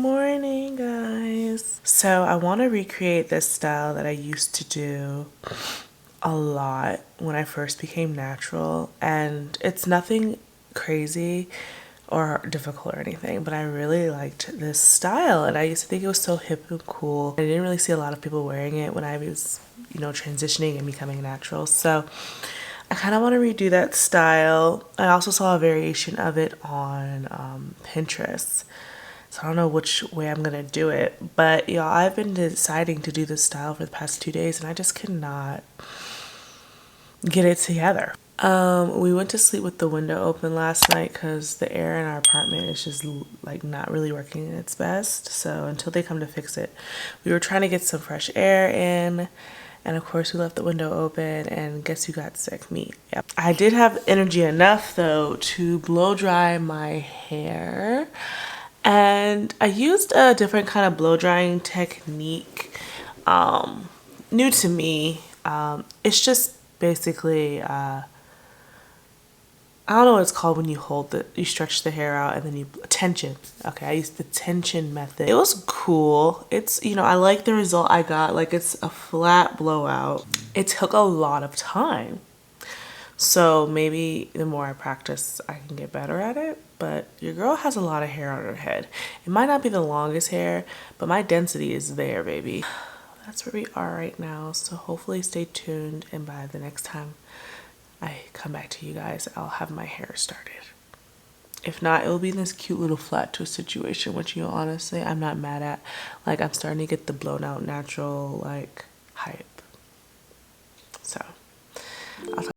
Morning, guys. So I want to recreate this style that I used to do a lot when I first became natural, and it's nothing crazy or difficult or anything, but I really liked this style and I used to think it was so hip and cool. I didn't really see a lot of people wearing it when I was, transitioning and becoming natural. So I kind of want to redo that style. I also saw a variation of it on Pinterest. So I don't know which way I'm gonna do it, but y'all, I've been deciding to do this style for the past 2 days and I just cannot get it together. We went to sleep with the window open last night because the air in our apartment is just like not really working at its best. So until they come to fix it, we were trying to get some fresh air in. And of course, we left the window open, and guess who got sick? Me. Yep. I did have energy enough though to blow dry my hair. And I used a different kind of blow drying technique, new to me. It's just basically, I don't know what it's called when you stretch the hair out and then tension. Okay, I used the tension method. It was cool. It's, I like the result I got. Like, it's a flat blowout. It took a lot of time. So maybe the more I practice, I can get better at it. But your girl has a lot of hair on her head. It might not be the longest hair, but my density is there, baby. That's where we are right now. So hopefully stay tuned. And by the next time I come back to you guys, I'll have my hair started. If not, it'll be in this cute little flat twist situation, which, honestly, I'm not mad at. Like, I'm starting to get the blown out natural, like, hype. So, I'll talk.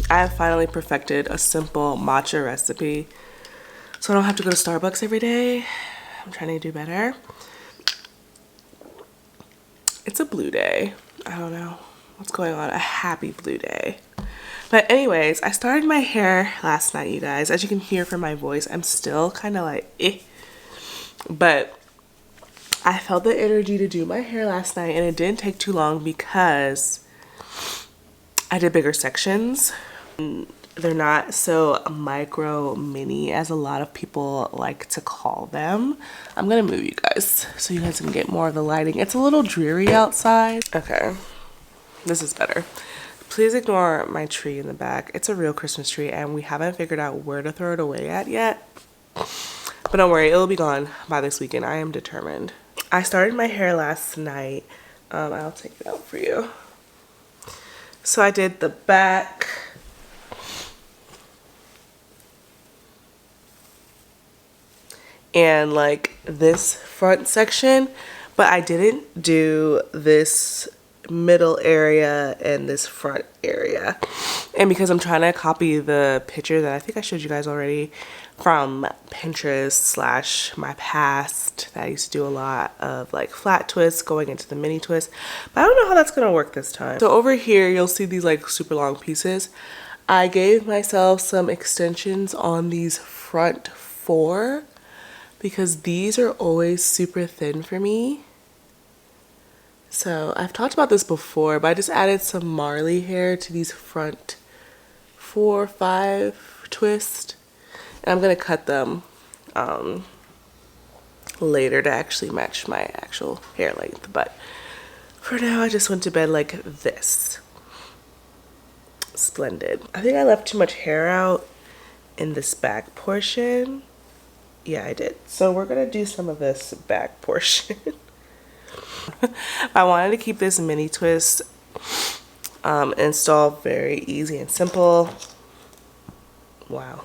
I have finally perfected a simple matcha recipe, so I don't have to go to Starbucks every day. I'm trying to do better. It's a blue day. I don't know what's going on. A happy blue day. But anyways, I started my hair last night, you guys. As you can hear from my voice, I'm still kind of like, eh. But I felt the energy to do my hair last night, and it didn't take too long because I did bigger sections. They're not so micro mini as a lot of people like to call them. I'm gonna move you guys so you guys can get more of the lighting. It's a little dreary outside. Okay, this is better. Please ignore my tree in the back. It's a real Christmas tree and we haven't figured out where to throw it away at yet. But don't worry, it'll be gone by this weekend. I am determined. I started my hair last night. I'll take it out for you. So I did the back. And like this front section, but I didn't do this middle area and this front area. And because I'm trying to copy the picture that I think I showed you guys already from Pinterest / my past, that I used to do a lot of like flat twists going into the mini twist, but I don't know how that's gonna work this time. So over here you'll see these like super long pieces. I gave myself some extensions on these front 4 because these are always super thin for me. So I've talked about this before, but I just added some Marley hair to these front 4 or 5 twists. And I'm gonna cut them later to actually match my actual hair length. But for now, I just went to bed like this. Splendid. I think I left too much hair out in this back portion. Yeah, I did. So we're gonna do some of this back portion. I wanted to keep this mini twist installed very easy and simple. Wow.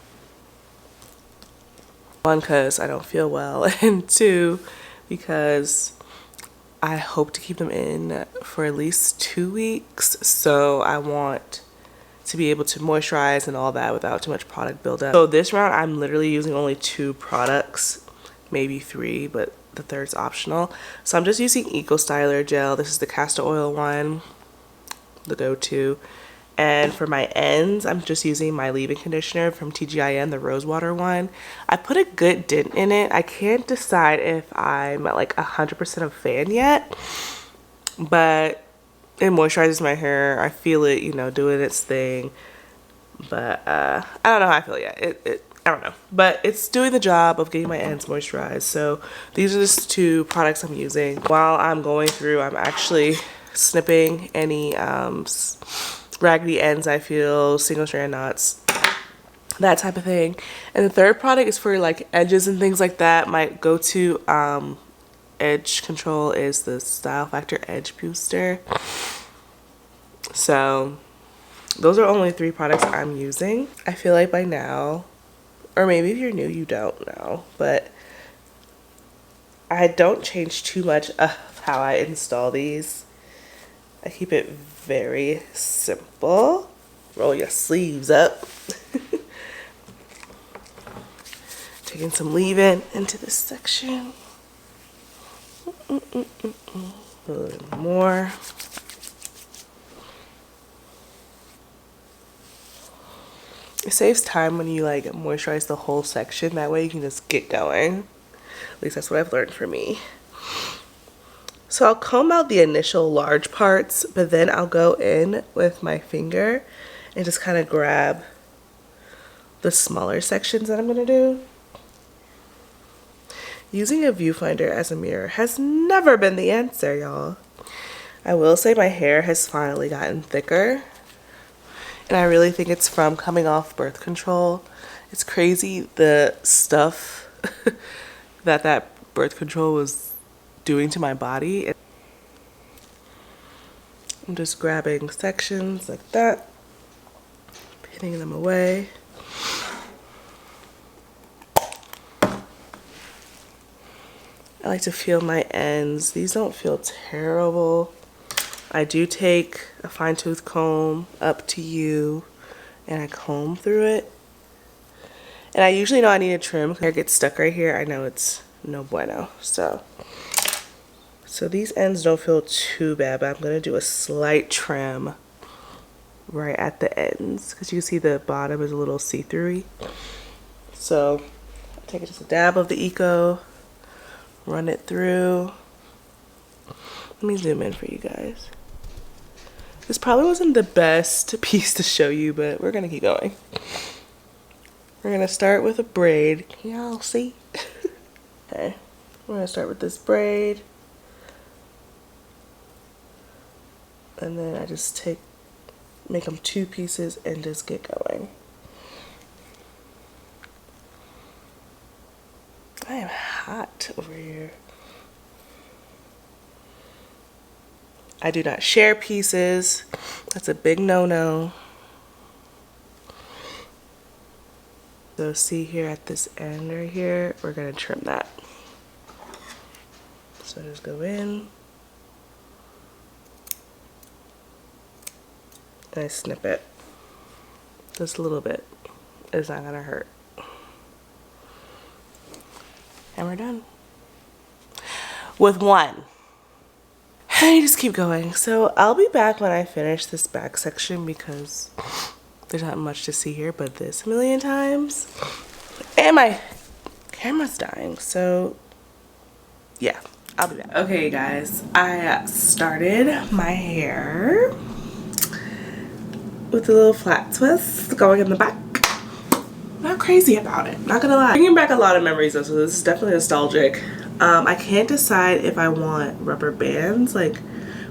1, because I don't feel well, and 2, because I hope to keep them in for at least 2 weeks. So I want to be able to moisturize and all that without too much product buildup. So this round I'm literally using only 2 products, maybe 3, but the third's optional. So I'm just using Eco Styler gel. This is the castor oil one, the go-to. And for my ends, I'm just using my leave-in conditioner from TGIN, the rose water one. I put a good dent in it. I can't decide if I'm at like 100% a fan yet, but it moisturizes my hair. I feel it, you know, doing its thing. But I don't know how I feel yet. I don't know. But it's doing the job of getting my ends moisturized. So these are the two products I'm using. While I'm going through, I'm actually snipping any raggedy ends I feel, single strand knots, that type of thing. And the third product is for like edges and things like that. My go-to edge control is the Style Factor Edge Booster. So those are only 3 products I'm using. I feel like by now, or maybe if you're new, you don't know, but I don't change too much of how I install these. I keep it very simple. Roll your sleeves up. Taking some leave-in into this section. A little more. It saves time when you like moisturize the whole section. That way you can just get going. At least that's what I've learned for me. So I'll comb out the initial large parts, but then I'll go in with my finger and just kind of grab the smaller sections that I'm gonna do. Using a viewfinder as a mirror has never been the answer, y'all. I will say my hair has finally gotten thicker, and I really think it's from coming off birth control. It's crazy the stuff that birth control was doing to my body. I'm just grabbing sections like that, pinning them away. I like to feel my ends. These don't feel terrible. I do take a fine-tooth comb up to you and I comb through it. And I usually know I need a trim. Hair gets stuck right here. I know it's no bueno. So these ends don't feel too bad, but I'm gonna do a slight trim right at the ends because you can see the bottom is a little see-through-y. So I'll take just a dab of the Eco, run it through. Let me zoom in for you guys. This probably wasn't the best piece to show you, but we're gonna keep going. We're gonna start with a braid. Can y'all see? Okay, we're gonna start with this braid. And then I just make them 2 pieces and just get going. I am hot over here. I do not share pieces. That's a big no-no. So see here at this end right here, we're gonna trim that. So just go in. And I snip it. Just a little bit. It's not gonna hurt. And we're done. With one. And you just keep going. So I'll be back when I finish this back section because there's not much to see here but this a million times. And my camera's dying, so yeah, I'll be back. Okay guys, I started my hair with a little flat twist going in the back. Not crazy about it, not gonna lie. Bringing back a lot of memories though, so this is definitely nostalgic. I can't decide if I want rubber bands, like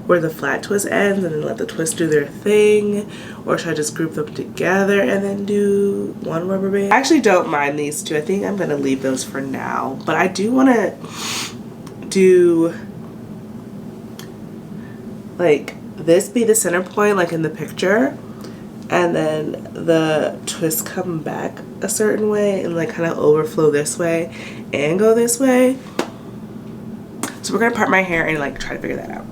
where the flat twist ends and then let the twist do their thing, or should I just group them together and then do one rubber band? I actually don't mind these two. I think I'm gonna leave those for now, but I do wanna do like this be the center point like in the picture, and then the twist come back a certain way and like kind of overflow this way and go this way. So we're gonna part my hair and like try to figure that out.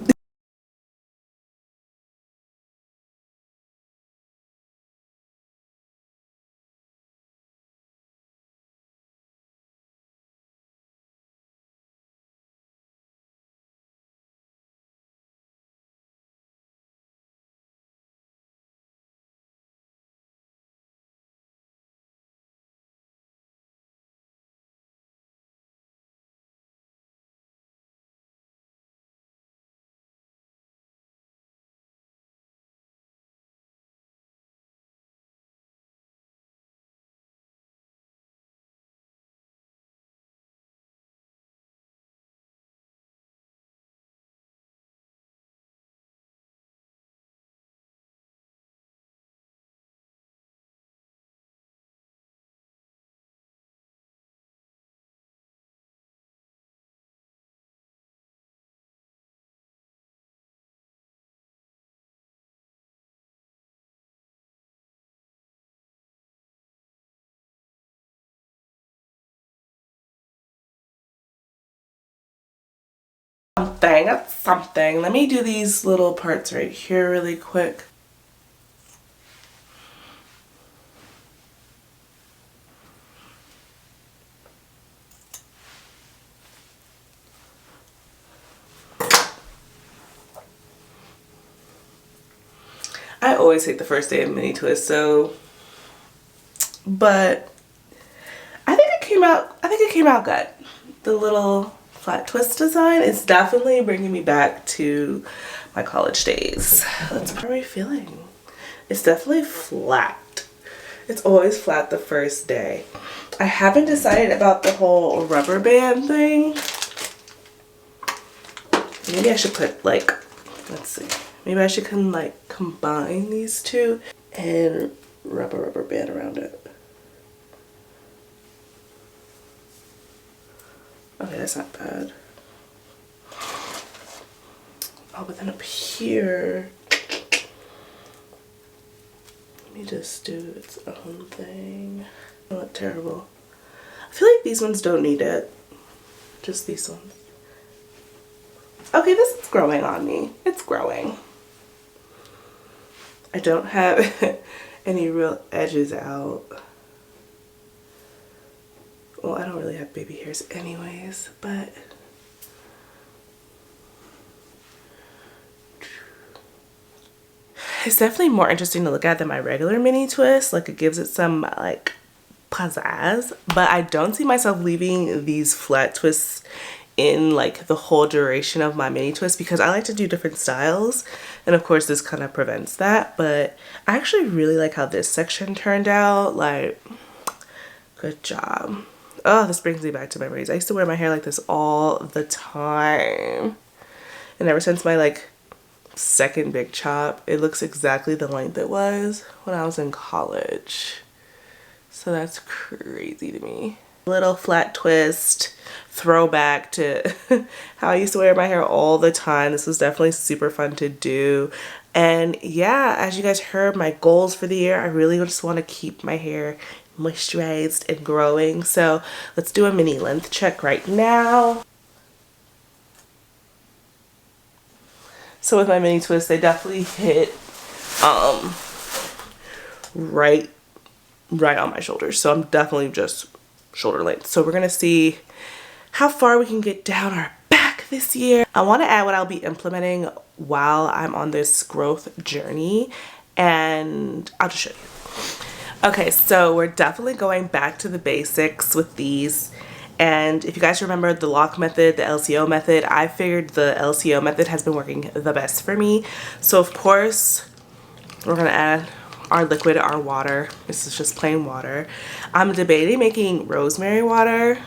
Something. Let me do these little parts right here really quick. I always hate the first day of mini twist, so, but I think it came out good. The little flat twist design is definitely bringing me back to my college days. How are we feeling? It's definitely flat. It's always flat the first day. I haven't decided about the whole rubber band thing. Maybe I should put like, let's see. Maybe I should combine these two and rub a rubber band around it. Okay, that's not bad. Oh, but then up here, let me just do its own thing. Oh, look terrible. I feel like these ones don't need it. Just these ones. Okay, this is growing on me. It's growing. I don't have any real edges out. Well, I don't really have baby hairs anyways, but it's definitely more interesting to look at than my regular mini twist. Like, it gives it some like pizzazz, but I don't see myself leaving these flat twists in like the whole duration of my mini twist because I like to do different styles, and of course this kind of prevents that. But I actually really like how this section turned out. Like, good job. Oh, this brings me back to memories. I used to wear my hair like this all the time, and ever since my like second big chop, it looks exactly the length it was when I was in college. So that's crazy to me. Little flat twist throwback to how I used to wear my hair all the time. This was definitely super fun to do. And yeah, as you guys heard, my goals for the year, I really just want to keep my hair moisturized and growing. So let's do a mini length check right now. So with my mini twist, they definitely hit right on my shoulders. So I'm definitely just shoulder length. So we're gonna see how far we can get down our back this year. I want to add what I'll be implementing while I'm on this growth journey, and I'll just show you. Okay, so we're definitely going back to the basics with these. And if you guys remember the lock method, the LCO method, I figured the LCO method has been working the best for me. So of course, we're gonna add our liquid, our water. This is just plain water. I'm debating making rosemary water.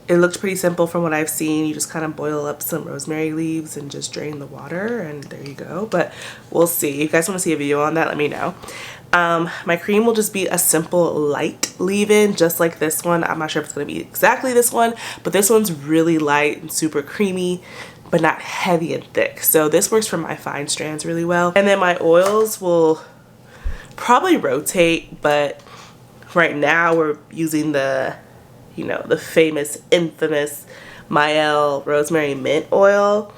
It looked pretty simple from what I've seen. You just kind of boil up some rosemary leaves and just drain the water, and there you go. But we'll see. If you guys want to see a video on that, let me know. My cream will just be a simple light leave-in, just like this one. I'm not sure if it's going to be exactly this one, but this one's really light and super creamy, but not heavy and thick. So this works for my fine strands really well. And then my oils will probably rotate, but right now we're using the, you know, the famous, infamous Mael Rosemary Mint Oil.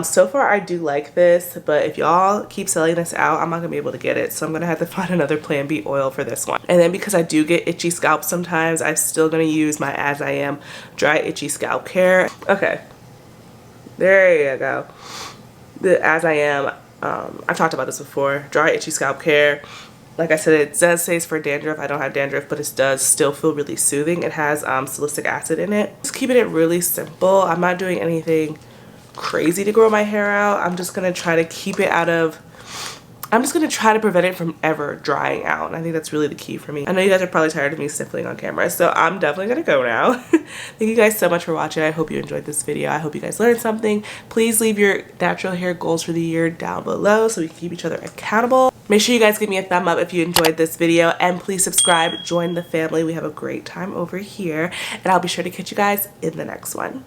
So far I do like this, but if y'all keep selling this out, I'm not gonna be able to get it. So I'm gonna have to find another Plan B oil for this one. And then because I do get itchy scalp sometimes, I'm still gonna use my As I Am Dry Itchy Scalp Care. Okay, there you go. The As I Am, I've talked about this before, Dry Itchy Scalp Care. Like I said, it does say it's for dandruff. I don't have dandruff, but it does still feel really soothing. It has salicylic acid in it. Just keeping it really simple. I'm not doing anything crazy to grow my hair out. I'm just gonna try to keep it out of, I'm just gonna try to prevent it from ever drying out. And I think that's really the key for me. I know you guys are probably tired of me sniffling on camera, so I'm definitely gonna go now. Thank you guys so much for watching. I hope you enjoyed this video. I hope you guys learned something. Please leave your natural hair goals for the year down below so we can keep each other accountable. Make sure you guys give me a thumb up if you enjoyed this video, and please subscribe, join the family. We have a great time over here, and I'll be sure to catch you guys in the next one.